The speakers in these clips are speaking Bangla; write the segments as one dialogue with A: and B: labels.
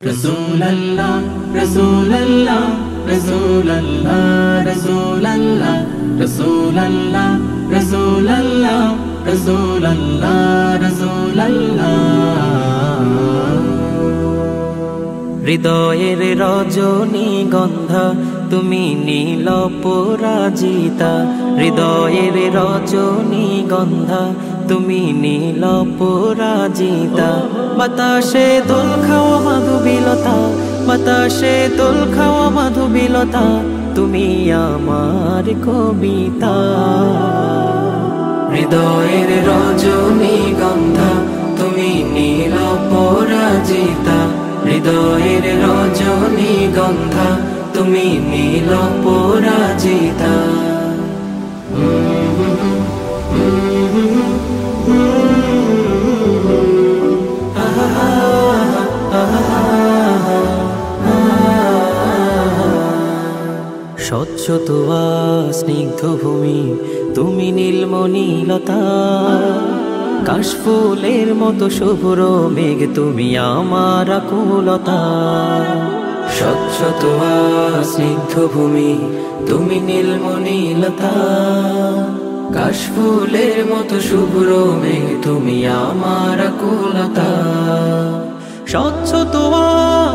A: Rasulallah, Rasulallah, Rasulallah, Rasulallah, Rasulallah, Rasulallah, Rasulallah, Rasulallah।
B: হৃদয়ের রজনীগন্ধা তুমি নীল পরাজিতা, হৃদয়ের রজনীগন্ধা তুমি নীল পরাজিতা। বাতাসে দোল খাওয়া মাধুবিলতা, বাতাসে দোল খাওয়া মাধুবিলতা, তুমি আমার কবিতা। হৃদয়ের রজনীগন্ধা তুমি নীল পরাজিতা, হৃদয়ের রজনীগন্ধা তুমি নীল পরাজিতা। স্বচ্ছ তোয়া স্নিগ্ধ ভূমি তুমি নীলমণিলতা, কাশফুলের মতো শুভ্র মেঘ তুমি আমার আকুলতা। স্বচ্ছ তোয়া স্নিগ্ধ ভূমি তুমি নীলমণিলতা, কাশফুলের মতো শুভ্র মেঘ তুমি আমার আকুলতা। স্বচ্ছ তোয়া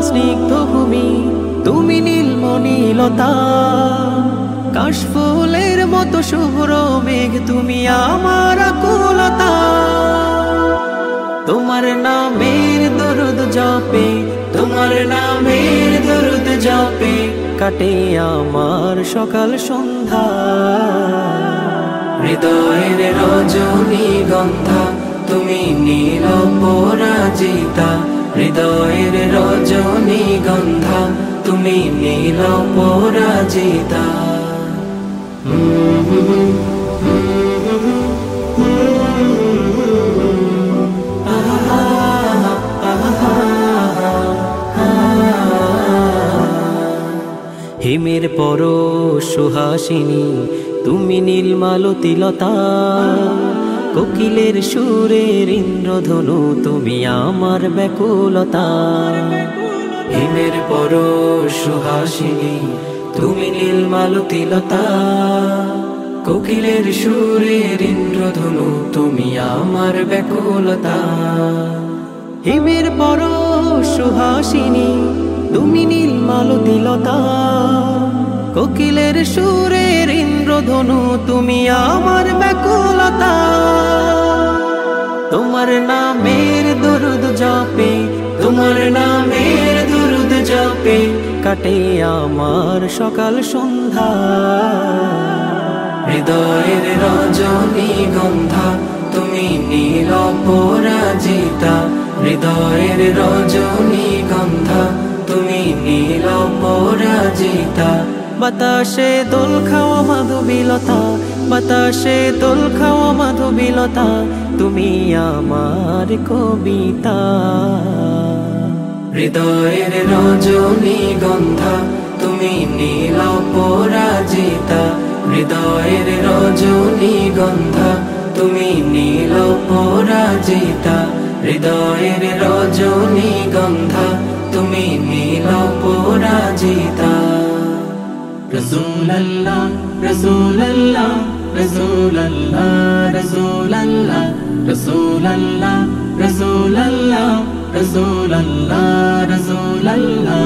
B: স্নিগ্ধ ভূমি তুমি নীলমণিলতা, কাশফুলের মতো শুভ্র মেঘ তুমি আমার আকুলতা। তোমার নামের দরুদ জপে, তোমার নামের দরুদ জপে কাটে আমার সকাল সন্ধ্যা। হৃদয়ের রজনীগন্ধা তুমি নীল পরাজিতা, হৃদয়ের রজনীগন্ধা তুমি নীল পরাজিতা। হিমের পর সুহাসিনী তুমি নীলমালতিলতা, কোকিলের সুরের ইন্দ্রধনু তুমি আমার ব্যাকুলতা। হিমের পর সুহাসিনী তুমি নীলমালতিলতা, কোকিলের সুরের ইন্দ্রধনু তুমি আমার ব্যাকুলতা। হিমের পর সুহাসিনী তুমি নীলমালতিলতা, কোকিলের সুরের ইন্দ্রধনু তুমি আমার ব্যাকুলতা। তোমার নামের দরুদ জপে, তোমার নামের দরুদ জপে কাটে আমার সকাল সন্ধ্যা। হৃদয়ের রজনীগন্ধা তুমি নীল পরাজিতা, হৃদয়ের রজনীগন্ধা তুমি নীল পরাজিতা। বাতাসে দোল খাওয়া মাধুবিলতা, বাতাসে দোল খাওয়া মাধুবিলতা, তুমি আমার কবিতা। হৃদয়ের রজনীগন্ধা তুমি নীল পরাজিতা, হৃদয়ের রজনীগন্ধা তুমি নীল পরাজিতা, হৃদয়ের রজনীগন্ধা তুমি নীল পরাজিতা।
A: Rasulallah, Rasulallah, Rasulallah, Rasulallah, Rasulallah, Rasulallah, Rasulallah, Rasulallah।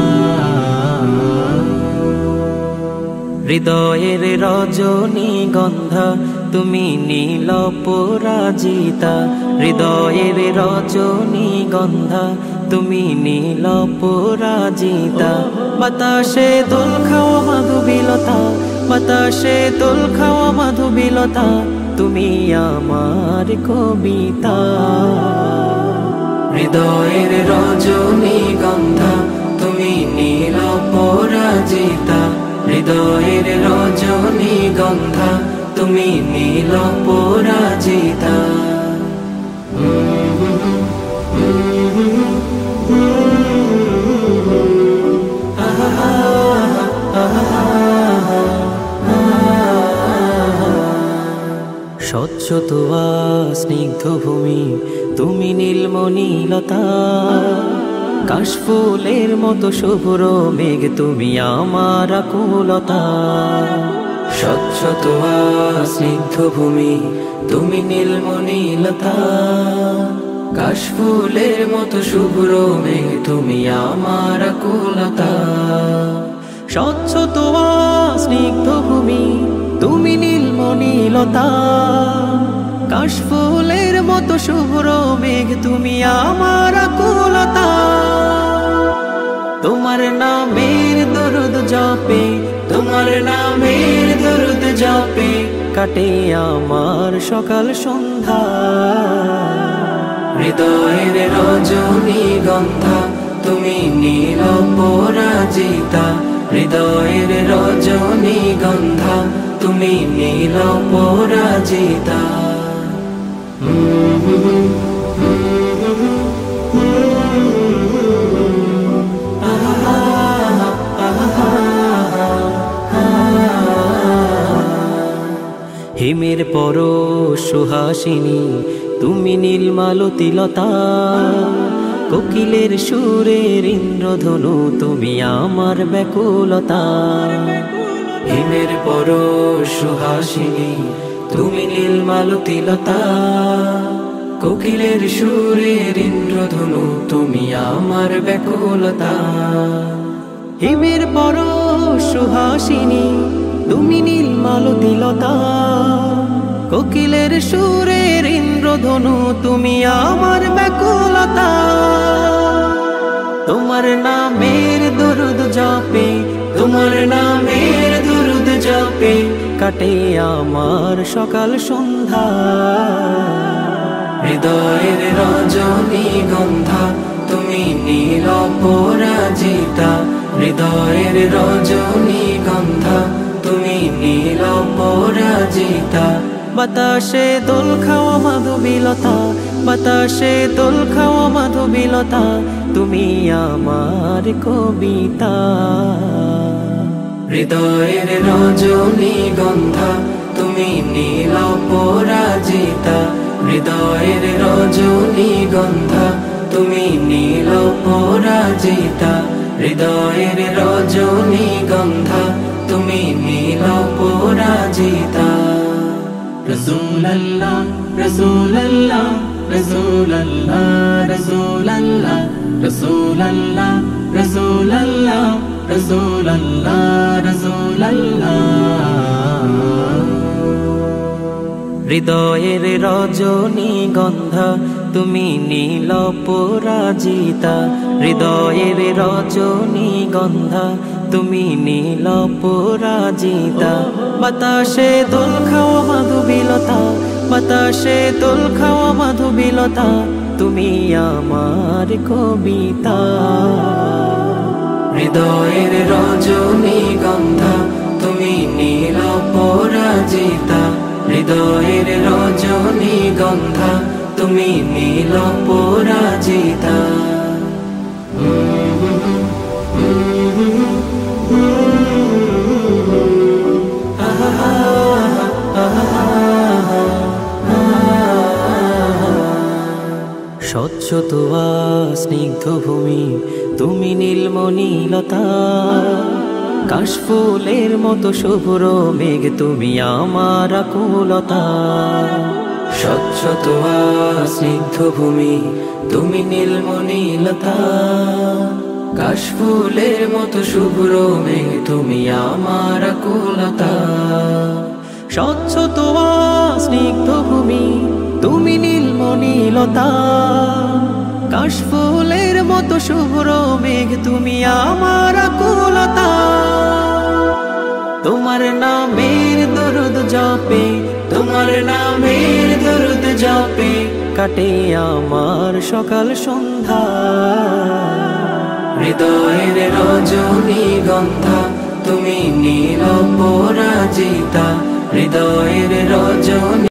B: হৃদয়ের রজনীগন্ধা তুমি নীল পরাজিতা, হৃদয়ের রজনীগন্ধা তুমি নীল পরাজিতা। বাতাসে দোল খাওয়া মাধুবিলতা, বাতাসে দোল খাওয়া মাধুবিলতা, তুমি আমার কবিতা। হৃদয়ের রজনীগন্ধা তুমি নীল পরাজিতা, হৃদয়ের রজনীগন্ধা তুমি নীল পরাজিতা। স্বচ্ছ তোয়া স্নিগ্ধ ভূমি তুমি নীলমণিলতা, কাশফুলের মতো শুভ্র মেঘ তুমি আমার আকুলতা।
A: স্বচ্ছ তোয়া স্নিগ্ধ ভূমি তুমি নীলমণিলতা। কাশফুলের মতো শুভ্র মেঘ তুমি আমার আকুলতা।
B: স্বচ্ছ তোয়া স্নিগ্ধ ভূমি তুমি নীলমণিলতা। কাশফুলের মতো শুভ্র মেঘ তুমি আমার আকুলতা। তোমার নামের দরুদ জপে,
A: তোমার নামের দরুদ জপে
B: কাটে আমার সকাল সন্ধ্যা।
A: হৃদয়ের রজনীগন্ধা তুমি নীল পরাজিতা। হৃদয়ের রজনীগন্ধা তুমি নীল পরাজিতা।
B: হিমের পরশ সুহাসিনী তুমি নীলমালতিলতা। কোকিলের সুরের ইন্দ্রধনু তুমি আমার ব্যাকুলতা।
A: হিমের পরশ সুহাসিনী তুমি নীলমালতিলতা। কোকিলের সুরের ইন্দ্রধনু তুমি আমার ব্যাকুলতা।
B: হিমের পরশ সুহাসিনী তুমি নীলমালতিলতা। কোকিলের সুরের ইন্দ্রধনু তুমি আমার ব্যাকুলতা। তোমার নামের দরুদ জপে,
A: তোমার নামের দরুদ জপে
B: কাটে আমার সকাল সন্ধ্যা।
A: হৃদয়ের রজনীগন্ধা তুমি নীল পরাজিতা। হৃদয়ের রজনীগন্ধা তুমি নীল পরাজিতা।
B: বাতাসে দোল খাওয়া মাধবীলতা, বাতাসে দোল খাওয়া মাধবীলতা তুমি আমার কবিতা।
A: হৃদয়ের রজনীগন্ধা তুমি নীল পরাজিতা। হৃদয়ের রজনীগন্ধা তুমি নীল পরাজিতা। হৃদয়ের রজনীগন্ধা তুমি নীল পরাজিতা। রসূলুল্লাহ রসূলুল্লাহ রসূলুল্লাহ রসূলুল্লাহ রসূলুল্লাহ রসূলুল্লাহ রসূলুল্লাহ রসূলুল্লাহ।
B: হৃদয়ের রজনীগন্ধা তুমি নীল পরাজিতা। হৃদয়ের রজনীগন্ধা তুমি নীল পরাজিতা। বাতাসে দোল খাওয়া মাধবীলতা, বাতাসে দোল খাওয়া মাধবীলতা তুমি আমার কবিতা।
A: হৃদয়ের রজনীগন্ধা তুমি নীল পরাজিতা। হৃদয়ের রজনীগন্ধা তুমি নীল পরাজিতা।
B: স্বচ্ছ তোয়া স্নিগ্ধ ভূমি তুমি নীলমণিলতা। কাশফুলের মতো শুভ্র মেঘ তুমি আমার আকুলতা।
A: স্বচ্ছ তোয়া স্নিগ্ধ ভূমি তুমি নীলমণিলতা। কাশফুলের মতো শুভ্র মেঘ তুমি আমার আকুলতা।
B: স্বচ্ছ তোয়া স্নিগ্ধ ভূমি তুমি নীলমণিলতা। কাশফুলের মতো শুভ্র মেঘ তুমি আমার আকুলতা। তোমার নামের দরুদ জপে,
A: তোমার নামের দরুদ জপে
B: কাটে আমার সকাল সন্ধ্যা।
A: হৃদয়ের রজনীগন্ধা তুমি নীল পরাজিতা। হৃদয়ের রজনী